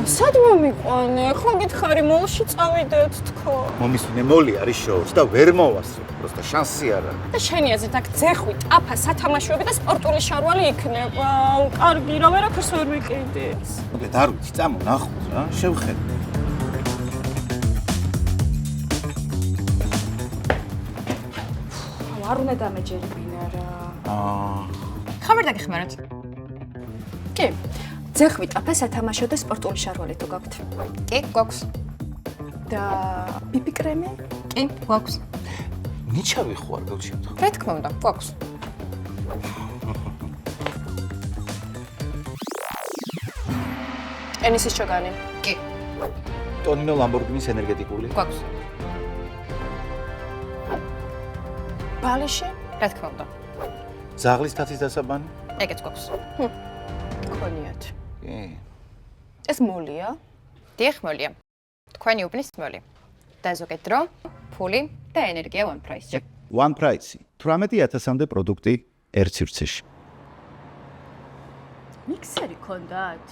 სად მომიყვანე? ხო გითხარი მოლში წავიდეთ თქო. მომისვინე მოლი არის შოუს და ვერ მოვასწრო. პროსტა შანსი არ არის. და შენი აზრით აქ ძეხვი, ტაფა, სათამაშოები და სპორტული შარვალი იქნება. კარგი, რა ვერაფერს ვერ ვიკიდეს. მოგეთ არ ვიცი, წამონახოთ რა, შევხედე. არ უნდა დამეჯერებინა რა. ხამერ დაგეხმაროთ. კი. ძეხვი, ტაფა, სათამაშო და სპორტული შარვალი თუ გაქვთ. კი, გვაქვს. და პიპი კრემი? კი, გვაქვს. ნიჩავი ხო არ გავჩიოთ. რა თქმა უნდა, გვაქვს. ტენისის ჩოგანი. კი, ტონინო ლამბორგინის ენერგეტიკული. გვაქვს. ბალიში? რა თქმა უნდა. ზაღლის თათის დასაბანი? ეგეც გვაქვს. გქონიათ. კი. ეს მოლია? დიახ, მოლია. თქვენი უბნის მოლი. და ზოგადად დრო, ფული და ენერგია one price-ში. One Price 18,000-მდე პროდუქტი ერთ სივრცეში. მიქსერი ქონდათ?